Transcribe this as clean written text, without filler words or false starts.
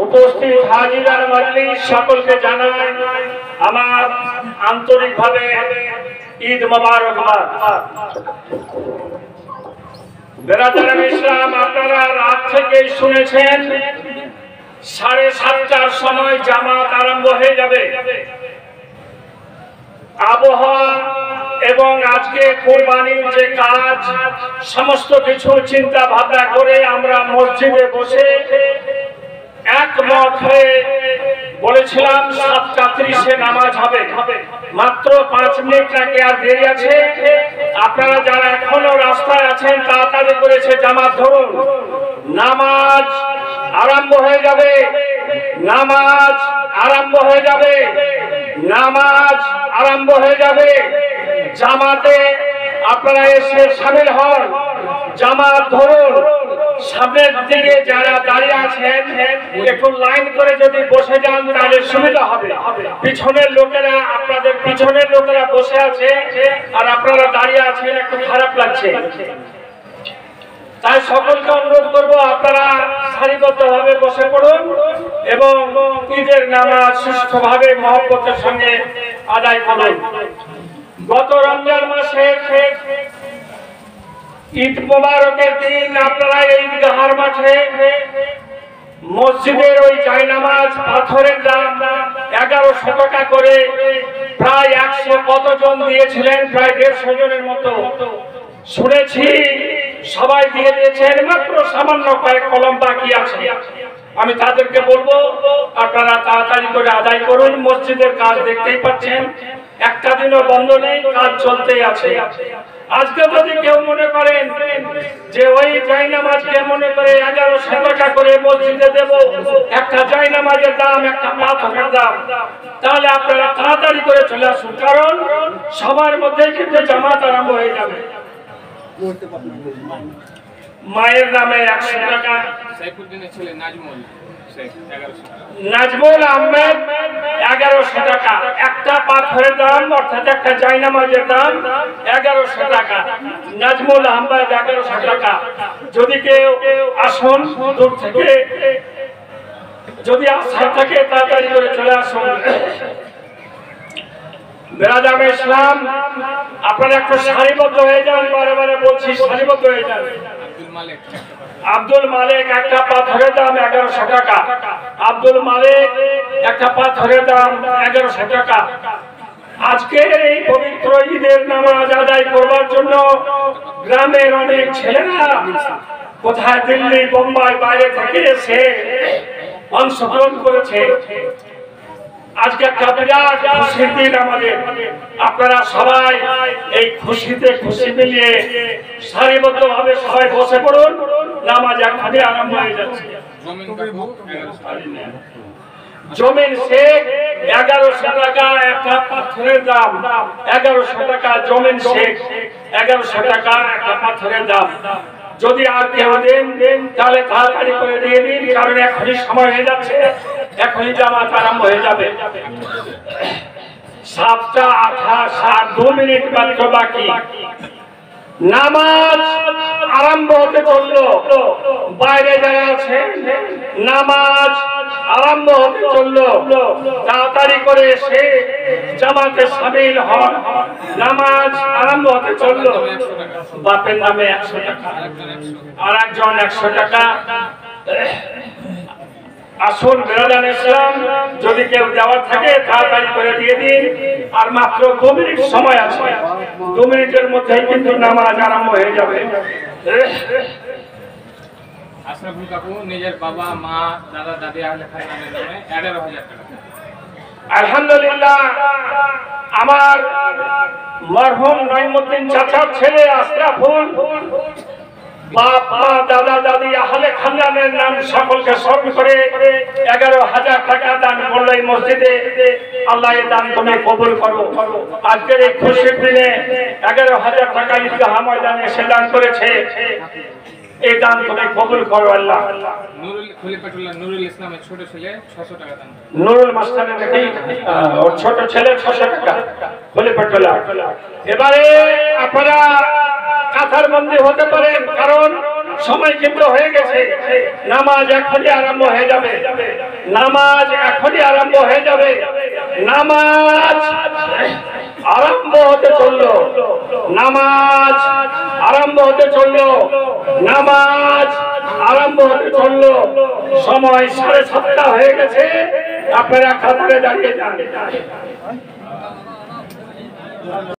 উপস্থিত হাজিরান মজলিস সকলকে জানাই আমার আন্তরিকভাবে ঈদ মোবারকবাদ। বেরাদারান ইসলাম, আপনারা রাত থেকেই শুনেছেন 7:30টার সময় জামাত আরম্ভ হয়ে যাবে। আবহাওয়া এবং আজকে কুরবানির যে কাজ, সমস্ত কিছু চিন্তা ভাবনা করে আমরা মসজিদে বসে একমত হয়ে বলেছিলাম 7:30-এ নামাজ হবে। মাত্র 5 মিনিট নাকি আর দেরি আছে। আপনারা যারা এখনো রাস্তায় আছেন তাড়াতাড়ি করেছে জামাত ধরুন, নামাজ আরম্ভ হয়ে যাবে, নামাজ আরম্ভ হয়ে যাবে, নামাজ আরম্ভ হয়ে যাবে। জামাতে আপনারা এসে শামিল হন, জামাত ধরুন। সামনের দিকে যারা দাঁড়িয়ে আছেন একটু লাইন করে যদি বসে যান তাহলে সুবিধা হবে। পিছনের লোকেরা, আপনাদের পিছনের লোকেরা বসে আছে আর আপনারা দাঁড়িয়ে আছেন, একটু খারাপ লাগছে। তাই সকলকে অনুরোধ করবো আপনারা সারিবদ্ধভাবে বসে পড়ুন এবং ঈদের নামাজ সুষ্ঠুভাবে মহব্বতের সঙ্গে আদায় করুন। গত রমজান মাসের ঈদ মোবারকের দিন আপনারা এই ঈদগাহার মাঠে মসজিদের ওই জায়নামাজ পাথরের দাম 1100 টাকা করে প্রায় 100 কতজন দিয়েছিলেন, প্রায় 150 জনের মতো শুনেছি সবাই দিয়ে দিয়েছেন। মাত্র সামান্য কয়েক কলম বাকি আছে। আমি তাদেরকে বলবো আপনারা তাড়াতাড়ি করে আদায় করুন। মসজিদের কাজ দেখতেই পাচ্ছেন, একটা দিনও বন্ধ নেই, কাজ চলতেই আছে। আজকে যদি কেউ মনে করেন যে ওই জায়নামাজকে মনে করে 1100 টাকা করে মসজিদে দেব, একটা জায়নামাজের দাম, একটা পাথরের দাম, তাহলে আপনারা তাড়াতাড়ি করে চলে আসুন, কারণ সবার মধ্যেই কিন্তু জামাত আরম্ভ হয়ে যাবে। মায়ের নামে 100 টাকা, সাইফুদ্দিনের ছেলে নাজমুল আহমেদ 1100 টাকা, একটা পাথরের দাম অর্থাৎ একটা জায়নামাজের দাম 1100 টাকা। নাজমুল আহমেদ 1100 টাকা। যদি কেউ আসুন দূর থেকে, যদি আশা থাকে তাড়াতাড়ি করে চলে আসুন। বেরাদারান ইসলাম, আপনারা একটু সারিবদ্ধ হয়ে যান, বারে বারে বলছি সারিবদ্ধ হয়ে যান। আব্দুল মালিক একটা পাথরের দাম 1100 টাকা। আব্দুল মালিক একটা পাথরের দাম 1100 টাকা। আজকের এই পবিত্র ঈদের নামাজ আদায় করবার জন্য গ্রামের অনেক ছেলেরা কোথায় দিল্লি, বোম্বাই, বাইরে থেকে এসে অংশগ্রহণ করেছে। আজকে একটা বিরাট খুশির দিন আমাদের। আপনারা সবাই এই খুশিতে খুশি মিলিয়ে সারিবদ্ধভাবে সবাই বসে পড়ুন, নামাজ এখনই আরম্ভ হয়ে যাচ্ছে। জমিন শেখ 1100 টাকা, একটা পাথরের দাম 1100 টাকা। জমিন শেখ 1100 টাকা, একটা পাথরের দাম। যদি আর কেউ দেন তাহলে তাড়াতাড়ি করে দিয়ে দিন, কারণ এখনই সময় হয়ে যাচ্ছে, এখনই জামাত আরম্ভ হয়ে যাবে। 7:28 আর 2 মিনিট মাত্র বাকি। নামাজ আরম্ভ হতে চললো। বাইরে যারা আছে নামাজ আরম্ভ হতে চললো, তাড়াতাড়ি করে এসে জামাতে শামিল হন। নামাজ আরম্ভ হতে চললো। বাপের নামে 100 টাকা, আর একজন 100 টাকা। আসুন বেরাদারান ইসলাম, যদি কেউ যাওয়ার থাকে তাড়াতাড়ি করে দিয়ে দিন। আর মাত্র 2 মিনিট সময় আছে, 2 মিনিটের মধ্যেই কিন্তু নামাজ আরম্ভ হয়ে যাবে। আশরাফুল কাকু নিজের বাবা, মা, দাদা, দাদি আহলে খায়নামের নামে 11,000 টাকা। আলহামদুলিল্লাহ, আমার মরহুম নঈমউদ্দিন চাচার ছেলে আশরাফুল, বাপ, মা, দাদা, দাদি আহলে খানদানের নাম সকলকে স্মরণ করে 11,000 টাকা দান করলো এই মসজিদে। আল্লাহ এই দান তুমি কবুল করো। আজকের এই খুশির দিনে 11,000 টাকা ঈদগাহ ময়দানে এসে দান করেছে, এই দান তুমি কবুল করো আল্লাহ। নুরুল ইসলামের ছোট ছেলে 600 টাকা দান। নুরুল মাস্টারের নাকি ওর ছোট ছেলে 600 টাকা খলিফাতুল্লাহ। এবারে আপনারা কাতার বন্দী হতে পারেন, কারণ সময় কিন্তু হয়ে গেছে, নামাজ এখনই আরম্ভ হয়ে যাবে। নামাজ এখনই আরম্ভ হয়ে যাবে। নামাজ আরম্ভ হতে চললো, নামাজ আরম্ভ হতে চললো, নামাজ আরম্ভ হতে চললো। সময় 7:30 হয়ে গেছে, আপনারা কাতারে দাঁড়িয়ে যান।